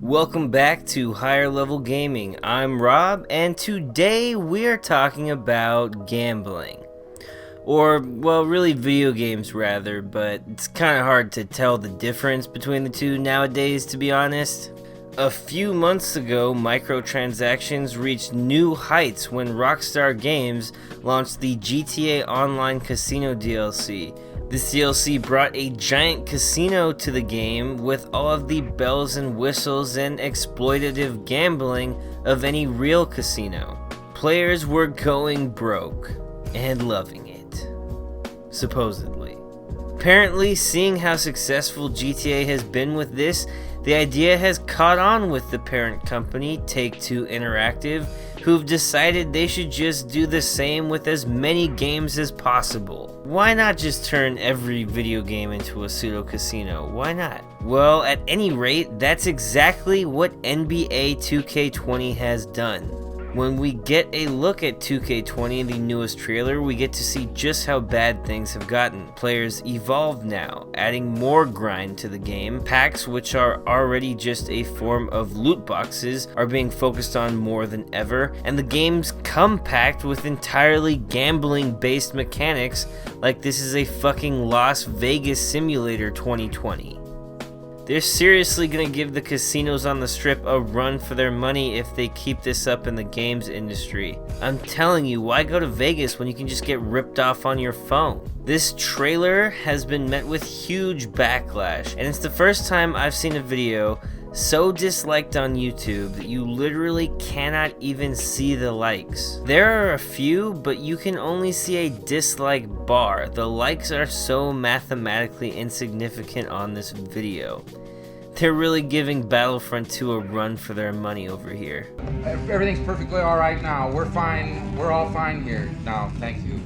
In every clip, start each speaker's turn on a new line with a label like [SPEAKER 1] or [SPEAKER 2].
[SPEAKER 1] Welcome back to Higher Level Gaming. I'm Rob, and today we're talking about gambling. Or, well, really video games rather, but it's kind of hard to tell the difference between the two nowadays, to be honest. A few months ago, microtransactions reached new heights when Rockstar Games launched the GTA Online Casino DLC. This DLC brought a giant casino to the game with all of the bells and whistles and exploitative gambling of any real casino. Players were going broke and loving it, supposedly. Apparently, seeing how successful GTA has been with this, the idea has caught on with the parent company, Take-Two Interactive, who've decided they should just do the same with as many games as possible. Why not just turn every video game into a pseudo casino? Why not? Well, at any rate, that's exactly what NBA 2K20 has done. When we get a look at 2K20 in the newest trailer, we get to see just how bad things have gotten. Players evolve now, adding more grind to the game. Packs, which are already just a form of loot boxes, are being focused on more than ever, and the games come packed with entirely gambling-based mechanics like this is a fucking Las Vegas Simulator 2020. They're seriously gonna give the casinos on the strip a run for their money if they keep this up in the games industry. I'm telling you, why go to Vegas when you can just get ripped off on your phone? This trailer has been met with huge backlash, and it's the first time I've seen a video so disliked on YouTube that you literally cannot even see the likes. There are a few, but you can only see a dislike bar. The likes are so mathematically insignificant on this video. They're really giving Battlefront 2 a run for their money over here.
[SPEAKER 2] Everything's perfectly alright now. We're fine. We're all fine here now. Thank you.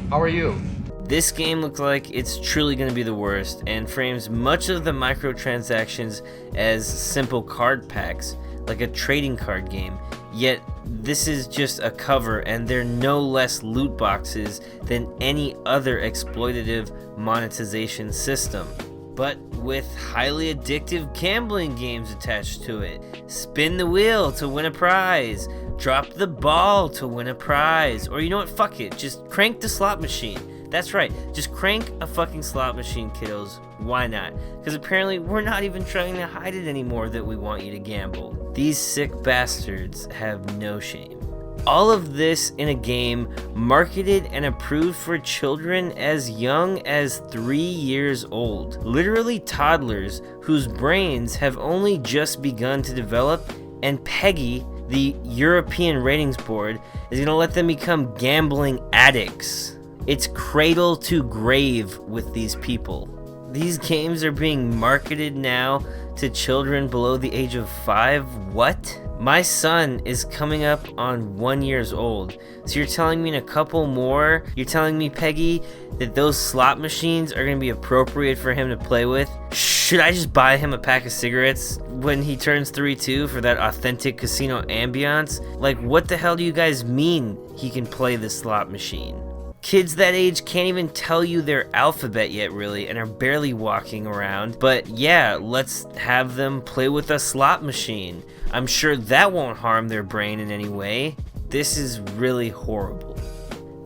[SPEAKER 2] How are you?
[SPEAKER 1] This game looks like it's truly going to be the worst and frames much of the microtransactions as simple card packs, like a trading card game. Yet this is just a cover, and they're no less loot boxes than any other exploitative monetization system, but with highly addictive gambling games attached to it. Spin the wheel to win a prize, drop the ball to win a prize, or you know what, fuck it, just crank the slot machine. That's right, just crank a fucking slot machine, kiddos. Why not? Because apparently we're not even trying to hide it anymore that we want you to gamble. These sick bastards have no shame. All of this in a game marketed and approved for children as young as 3 years old. Literally toddlers whose brains have only just begun to develop, and PEGI, the European Ratings Board, is going to let them become gambling addicts. It's cradle to grave with these people. These games are being marketed now to children below the age of 5? What? My son is coming up on 1 year old. So you're telling me in a couple more, you're telling me, PEGI, that those slot machines are going to be appropriate for him to play with? Should I just buy him a pack of cigarettes when he turns 3 too for that authentic casino ambiance? Like, what the hell do you guys mean he can play the slot machine? Kids that age can't even tell you their alphabet yet, really, and are barely walking around. But yeah, let's have them play with a slot machine. I'm sure that won't harm their brain in any way. This is really horrible.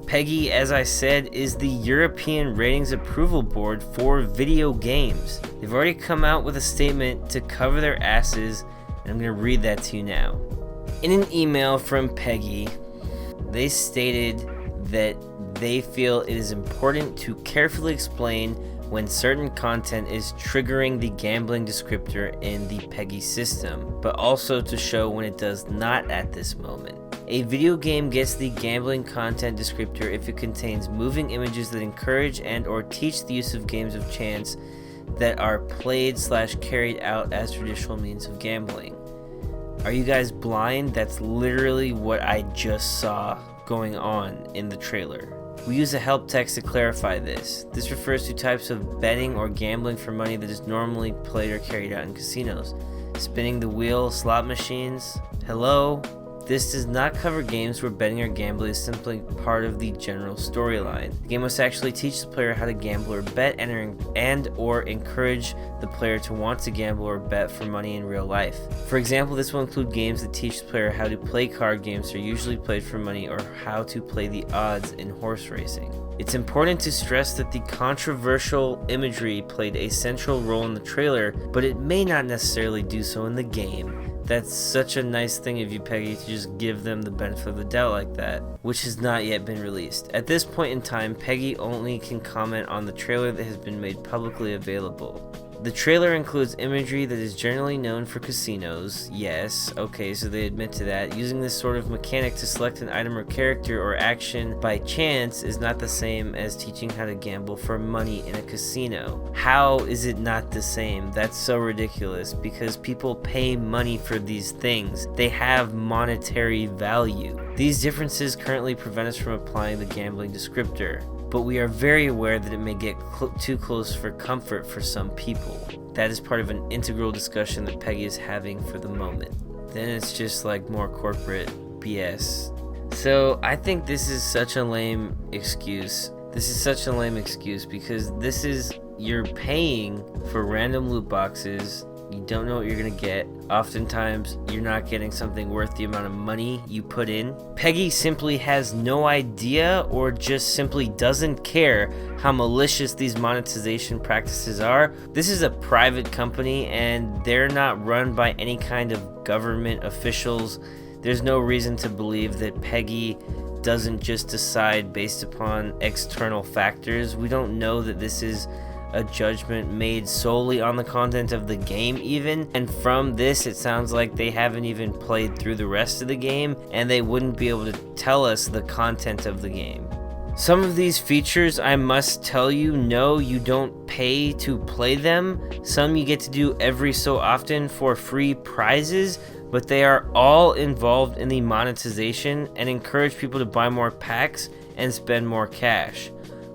[SPEAKER 1] PEGI, as I said, is the European Ratings Approval Board for video games. They've already come out with a statement to cover their asses, and I'm going to read that to you now. In an email from PEGI, they stated that they feel it is important to carefully explain when certain content is triggering the gambling descriptor in the PEGI system, but also to show when it does not at this moment. A video game gets the gambling content descriptor if it contains moving images that encourage and or teach the use of games of chance that are played/carried out as traditional means of gambling. Are you guys blind? That's literally what I just saw going on in the trailer. We use a help text to clarify this. This refers to types of betting or gambling for money that is normally played or carried out in casinos. Spinning the wheel, slot machines. Hello? This does not cover games where betting or gambling is simply part of the general storyline. The game must actually teach the player how to gamble or bet and or encourage the player to want to gamble or bet for money in real life. For example, this will include games that teach the player how to play card games that are usually played for money or how to play the odds in horse racing. It's important to stress that the controversial imagery played a central role in the trailer, but it may not necessarily do so in the game. That's such a nice thing of you, PEGI, to just give them the benefit of the doubt like that, which has not yet been released. At this point in time, PEGI only can comment on the trailer that has been made publicly available. The trailer includes imagery that is generally known for casinos. Yes, okay, so they admit to that. Using this sort of mechanic to select an item or character or action by chance is not the same as teaching how to gamble for money in a casino. How is it not the same? That's so ridiculous, because people pay money for these things. They have monetary value. These differences currently prevent us from applying the gambling descriptor, but we are very aware that it may get too close for comfort for some people. That is part of an integral discussion that PEGI is having for the moment. Then it's just like more corporate BS. So I think this is such a lame excuse. Because you're paying for random loot boxes. You don't know what you're gonna get. Oftentimes, you're not getting something worth the amount of money you put in. PEGI simply has no idea, or just simply doesn't care how malicious these monetization practices are. This is a private company, and they're not run by any kind of government officials. There's no reason to believe that PEGI doesn't just decide based upon external factors. We don't know that this is a judgment made solely on the content of the game even, and from this it sounds like they haven't even played through the rest of the game, and they wouldn't be able to tell us the content of the game. Some of these features, I must tell you, no, you don't pay to play them. Some you get to do every so often for free prizes, but they are all involved in the monetization and encourage people to buy more packs and spend more cash.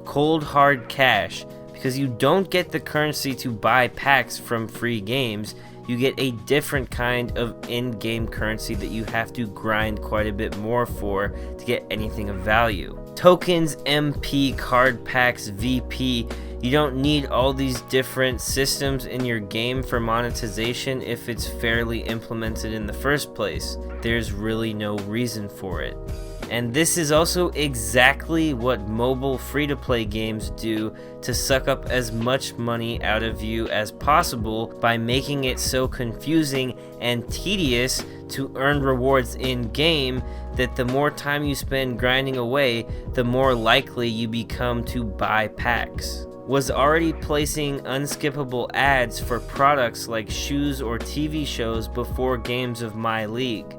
[SPEAKER 1] Cold hard cash. Because you don't get the currency to buy packs from free games, you get a different kind of in-game currency that you have to grind quite a bit more for to get anything of value. Tokens, MP, card packs, VP, you don't need all these different systems in your game for monetization if it's fairly implemented in the first place. There's really no reason for it. And this is also exactly what mobile free-to-play games do to suck up as much money out of you as possible by making it so confusing and tedious to earn rewards in-game that the more time you spend grinding away, the more likely you become to buy packs. Was already placing unskippable ads for products like shoes or TV shows before games of my league.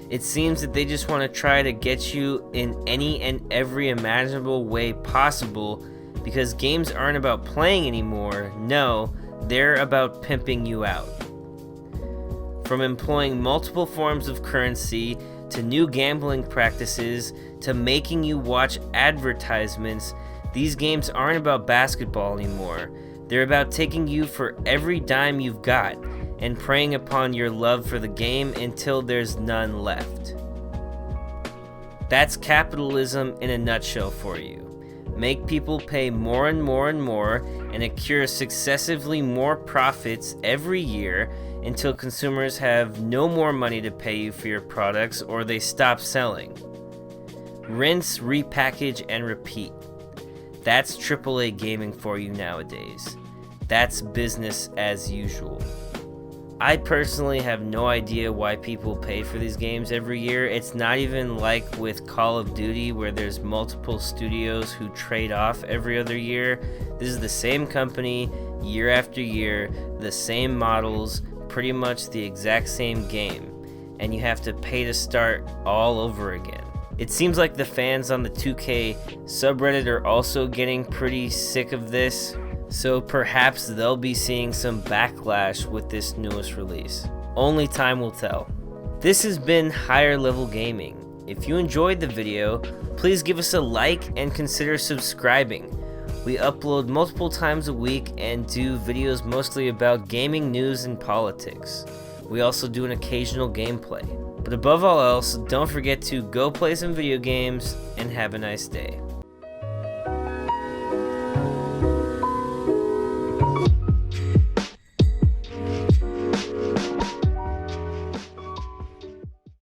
[SPEAKER 1] It seems that they just want to try to get you in any and every imaginable way possible, because games aren't about playing anymore. No, they're about pimping you out. From employing multiple forms of currency, to new gambling practices, to making you watch advertisements, these games aren't about basketball anymore. They're about taking you for every dime you've got and preying upon your love for the game until there's none left. That's capitalism in a nutshell for you. Make people pay more and more and more and accrue successively more profits every year until consumers have no more money to pay you for your products or they stop selling. Rinse, repackage, and repeat. That's AAA gaming for you nowadays. That's business as usual. I personally have no idea why people pay for these games every year. It's not even like with Call of Duty where there's multiple studios who trade off every other year. This is the same company year after year, the same models, pretty much the exact same game, and you have to pay to start all over again. It seems like the fans on the 2K subreddit are also getting pretty sick of this, so perhaps they'll be seeing some backlash with this newest release. Only time will tell. This has been Higher Level Gaming. If you enjoyed the video, please give us a like and consider subscribing. We upload multiple times a week and do videos mostly about gaming news and politics. We also do an occasional gameplay. But above all else, don't forget to go play some video games and have a nice day.